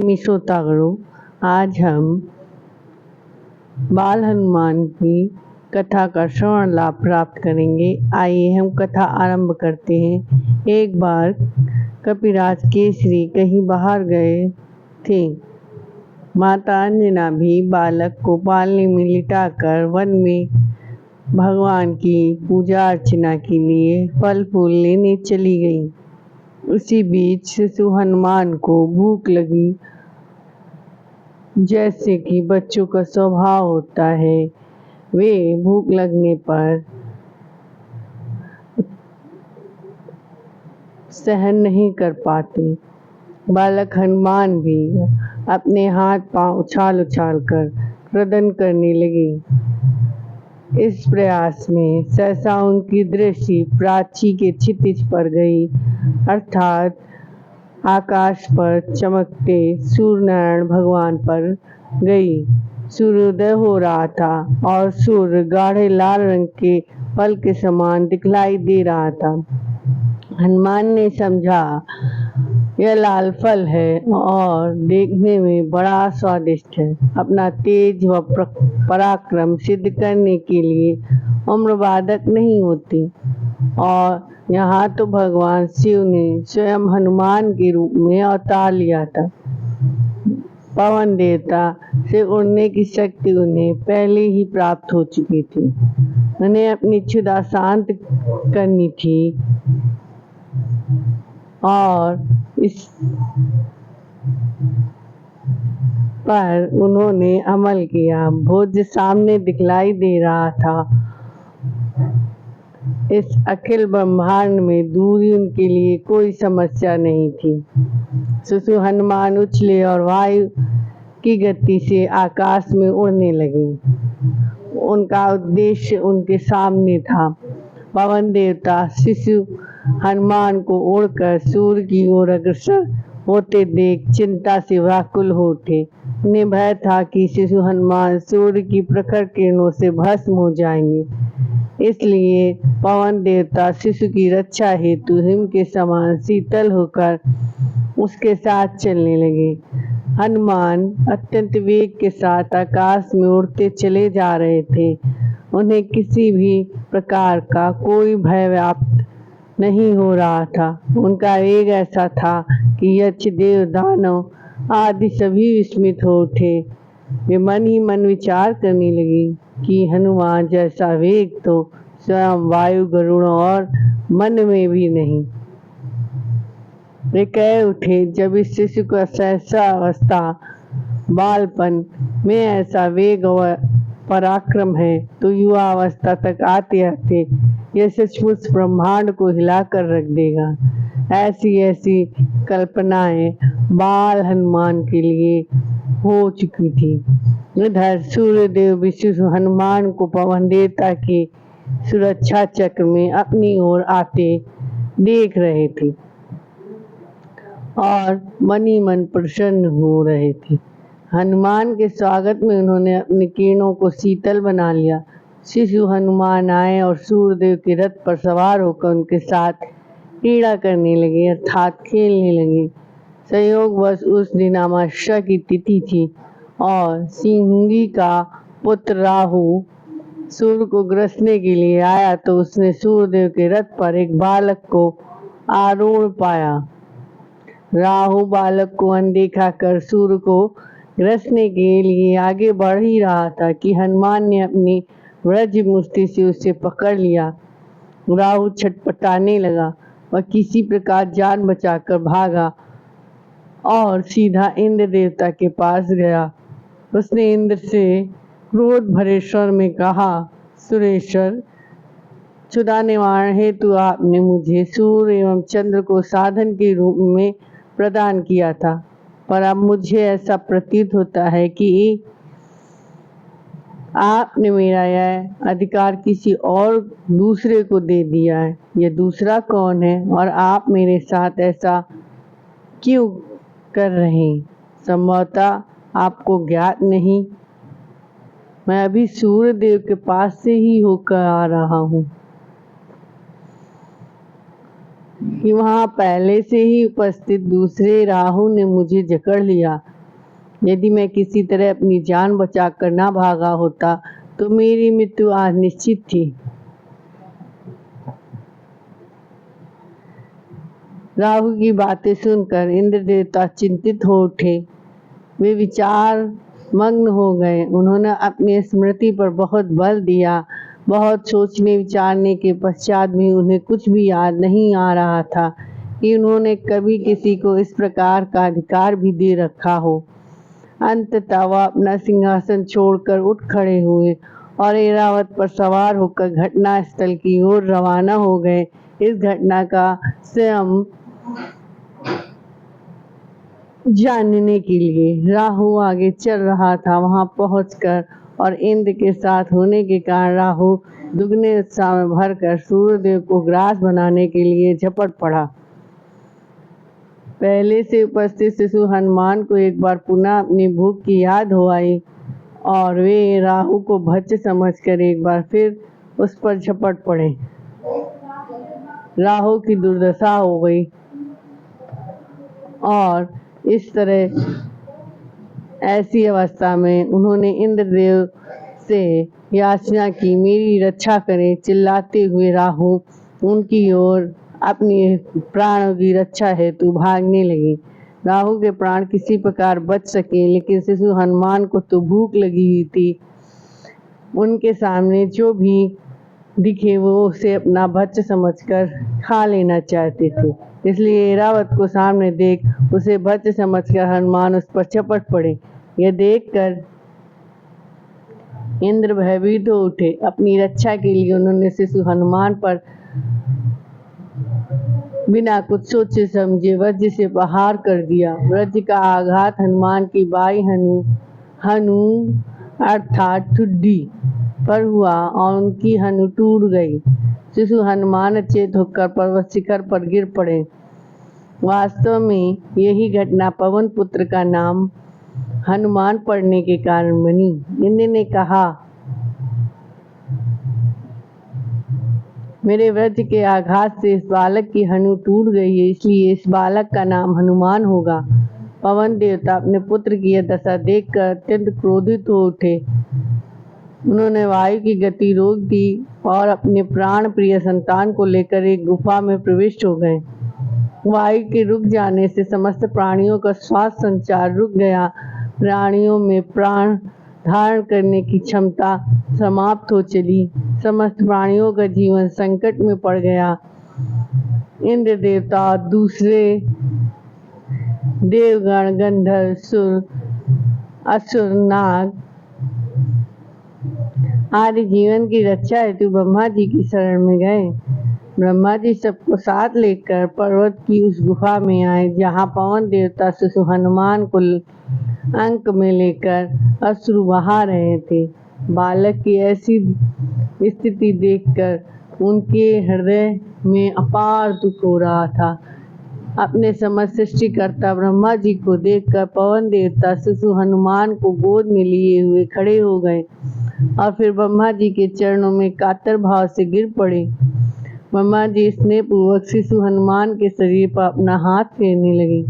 प्रेमी श्रोतागणों, आज हम बाल हनुमान की कथा का श्रवण लाभ प्राप्त करेंगे। आइए हम कथा आरंभ करते हैं। एक बार कपिराज केसरी कहीं बाहर गए थे। माता अंजना भी बालक को पालने में लिटाकर वन में भगवान की पूजा अर्चना के लिए फल फूल लेने चली गई। उसी बीच शिशु हनुमान को भूख लगी। जैसे कि बच्चों का स्वभाव होता है, वे भूख लगने पर सहन नहीं कर पाते। बालक हनुमान भी अपने हाथ पांव उछाल उछाल कर क्रदन करने लगे। इस प्रयास में सहसा उनकी दृष्टि प्राची के क्षितिज पर गई, अर्थात आकाश पर चमकते सूर्यनारायण भगवान पर गई। सूर्योदय हो रहा था और सूर्य गाढ़े लाल रंग के फल के समान दिखलाई दे रहा था। हनुमान ने समझा यह लाल फल है और देखने में बड़ा स्वादिष्ट है। अपना तेज व पराक्रम सिद्ध करने के लिए उम्र बाधक नहीं होती, और यहाँ तो भगवान शिव ने स्वयं हनुमान के रूप में अवतार लिया था। पवन देवता से उड़ने की शक्ति उन्हें पहले ही प्राप्त हो चुकी थी। उन्हें अपनी क्षुधा शांत करनी थी और इस पर उन्होंने अमल किया। भोज्य सामने दिखलाई दे रहा था। इस अखिल ब्रह्मांड में दूरी उनके लिए कोई समस्या नहीं थी। शिशु हनुमान उछले और वायु की गति से आकाश में उड़ने लगे। उनका उद्देश्य उनके सामने था। पवन देवता शिशु हनुमान को उड़कर सूर्य की ओर अग्रसर होते देख चिंता से व्याकुल हो उठे। उन्हें भय था कि शिशु हनुमान सूर्य की प्रखर किरणों से भस्म हो जाएंगे। इसलिए पवन देवता शिशु की रक्षा हेतु हिम के समान शीतल होकर उसके साथ चलने लगे। हनुमान अत्यंत वेग के साथ आकाश में उड़ते चले जा रहे थे। उन्हें किसी भी प्रकार का कोई भय व्याप्त नहीं हो रहा था। उनका वेग ऐसा था कि यक्ष देव दानव आदि सभी विस्मित हो उठे। वे मन ही मन विचार करने लगे कि हनुमान जैसा वेग तो स्वयं वायु गरुड़ और मन में भी नहीं। वे कह उठे, जब इस शिशु का सहसा अवस्था बालपन में ऐसा वेग और पराक्रम है, तो युवा अवस्था तक आते आते यह सचमुच ब्रह्मांड को हिलाकर रख देगा। ऐसी ऐसी कल्पनाएं बाल हनुमान के लिए हो चुकी थी। इधर सूर्यदेव भी शिशु हनुमान को पवन देवता के सुरक्षा चक्र में अपनी ओर आते देख रहे थे और मन ही मन प्रसन्न हो रहे थे। हनुमान के स्वागत में उन्होंने अपने किरणों को शीतल बना लिया। शिशु हनुमान आए और सूर्यदेव के रथ पर सवार होकर उनके साथ क्रीड़ा करने लगे, अर्थात खेलने लगे। संयोगवश उस दिन अमावस्या की तिथि थी और सिंहगी का पुत्र राहु सूर्य को ग्रसने के लिए आया, तो उसने सूर्यदेव के रथ पर एक बालक को आरूढ़ पाया। राहु बालक को अनदेखा कर सूर्य को ग्रसने के लिए आगे बढ़ ही रहा था कि हनुमान ने अपनी वज्र मुष्टि से उसे पकड़ लिया। राहु छटपटाने लगा। वह किसी प्रकार जान बचाकर भागा और सीधा इंद्र देवता के पास गया। उसने इंद्र से क्रोध भरे स्वर में कहा, सुरेश्वर, क्षुधा निवारण हेतु आपने मुझे सूर्य एवं चंद्र को साधन के रूप में प्रदान किया था, पर अब मुझे ऐसा प्रतीत होता है कि आपने मेरा यह अधिकार किसी और दूसरे को दे दिया है। यह दूसरा कौन है और आप मेरे साथ ऐसा क्यों कर रहे हैं? संभवतः आपको ज्ञात नहीं, मैं अभी सूर्य देव के पास से ही होकर आ रहा हूँ कि वहाँ पहले से ही उपस्थित दूसरे राहु ने मुझे जकड़ लिया। यदि मैं किसी तरह अपनी जान बचाकर ना भागा होता तो मेरी मृत्यु आज निश्चित थी। राहु की बातें सुनकर इंद्र देवता चिंतित हो उठे। वे विचार मग्न हो गए। उन्होंने अपनी स्मृति पर बहुत बल दिया। बहुत सोचने विचारने के पश्चात भी उन्हें कुछ भी याद नहीं आ रहा था कि उन्होंने कभी किसी को इस प्रकार का अधिकार भी दे रखा हो। अंततः वह अपना सिंहासन छोड़कर उठ खड़े हुए और ऐरावत पर सवार होकर घटना स्थल की ओर रवाना हो गए। इस घटना का स्वयं जानने के लिए राहु आगे चल रहा था। वहां पहुंचकर और इंद्र के साथ होने के कारण राहु दुगने उत्साह में भरकर सूर्यदेव को ग्रास बनाने के लिए झपट पड़ा। पहले से उपस्थित शिशु हनुमान को एक बार पुनः अपनी भूख की याद हो आई और वे राहु को भक्ष्य समझकर एक बार फिर उस पर झपट पड़े। राहु की दुर्दशा हो गई और इस तरह ऐसी अवस्था में उन्होंने इंद्रदेव से याचना की, मेरी रक्षा करें। चिल्लाते हुए राहु उनकी ओर अपनी प्राणों की रक्षा हेतु भागने लगे। राहु के प्राण किसी प्रकार बच सके, लेकिन शिशु हनुमान को तो भूख लगी हुई थी। उनके सामने जो भी दिखे वो उसे अपना भक्ष्य समझकर खा लेना चाहते थे। इसलिए ऐरावत को सामने देख उसे भक्ष्य समझकर हनुमान उस पर झपट पड़े। यह देखकर इंद्र भयभीत हो उठे। अपनी रक्षा के लिए उन्होंने शिशु हनुमान पर बिना कुछ सोचे समझे वज्र से प्रहार कर दिया। वज्र का आघात हनुमान की बाई हनु अर्थात ठुड्डी पर हुआ और उनकी हनु टूट गई। शिशु हनुमान अचेत होकर पर्वत शिखर पर गिर पड़े। वास्तव में यही घटना पवन पुत्र का नाम हनुमान पड़ने के कारण बनी। इंद्र ने कहा, मेरे वज्र के आघात से इस बालक की हनु टूट गई है, इसलिए इस बालक का नाम हनुमान होगा। पवन देवता अपने पुत्र की यह दशा देखकर अत्यंत क्रोधित हो उठे। उन्होंने वायु की गति रोक दी और अपने प्राण प्रिय संतान को लेकर एक गुफा में प्रविष्ट हो गए। वायु के रुक जाने से समस्त प्राणियों का श्वास संचार रुक गया। प्राणियों में प्राण धारण करने की क्षमता समाप्त हो चली। समस्त प्राणियों का जीवन संकट में पड़ गया। इंद्र देवता और दूसरे देवगण, गंधर्व, सुर, असुर, नाग आदि जीवन की रक्षा हेतु ब्रह्मा जी की शरण में गए। ब्रह्मा जी सबको साथ लेकर पर्वत की उस गुफा में आए जहाँ पवन देवता शिशु हनुमान को अंक में लेकर अश्रु बहा रहे थे। बालक की ऐसी स्थिति देखकर उनके हृदय में अपार दुख हो रहा था। अपने समस्त सृष्टिकर्ता ब्रह्मा जी को देखकर पवन देवता शिशु हनुमान को गोद में लिए हुए खड़े हो गए और फिर ब्रह्मा जी के चरणों में कातर भाव से गिर पड़े। ब्रह्मा जी स्नेहपूर्वक शिशु हनुमान के शरीर पर अपना हाथ फेरने लगे।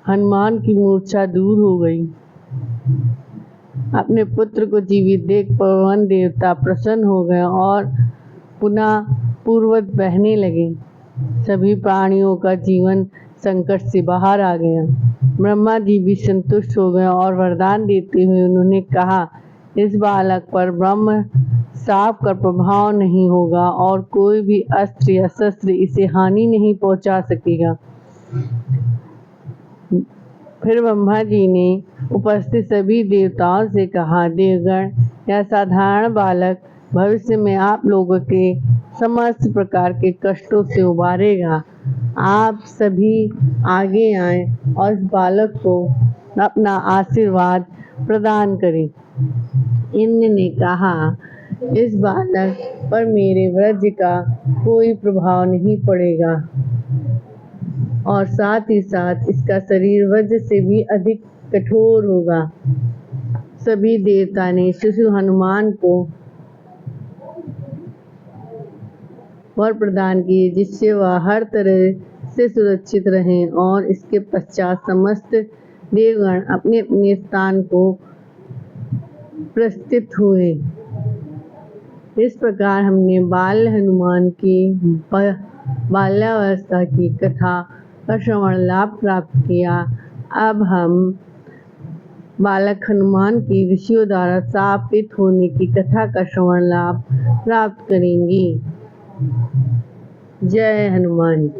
हनुमान की मूर्छा दूर हो गई। अपने पुत्र को जीवित देख पवन देवता प्रसन्न हो गए और पुनः पूर्ववत बहने लगे। सभी प्राणियों का जीवन संकट से बाहर आ गया। ब्रह्मा जी भी संतुष्ट हो गए और वरदान देते हुए उन्होंने कहा, इस बालक पर ब्रह्म शाप का प्रभाव नहीं होगा और कोई भी अस्त्र या शस्त्र इसे हानि नहीं पहुंचा सकेगा। फिर ब्रह्मा जी ने उपस्थित सभी देवताओं से कहा, देवगण, यह साधारण बालक भविष्य में आप लोगों के समस्त प्रकार के कष्टों से उबारेगा। आप सभी आगे आएं और इस बालक को अपना आशीर्वाद प्रदान करें। इंद्र ने कहा, इस बालक पर मेरे वज्र का कोई प्रभाव नहीं पड़ेगा और साथ ही साथ इसका शरीर वज्र से भी अधिक कठोर होगा। सभी देवता ने शिशु हनुमान को वर प्रदान किए जिससे वह हर तरह से सुरक्षित रहें और इसके पश्चात समस्त देवगण अपने अपने स्थान को प्रस्थित हुए। इस प्रकार हमने बाल हनुमान की बाल्यावस्था की कथा का श्रवण लाभ प्राप्त किया। अब हम बालक हनुमान की ऋषियों द्वारा शापित होने की कथा का श्रवण लाभ प्राप्त करेंगे। जय हनुमान।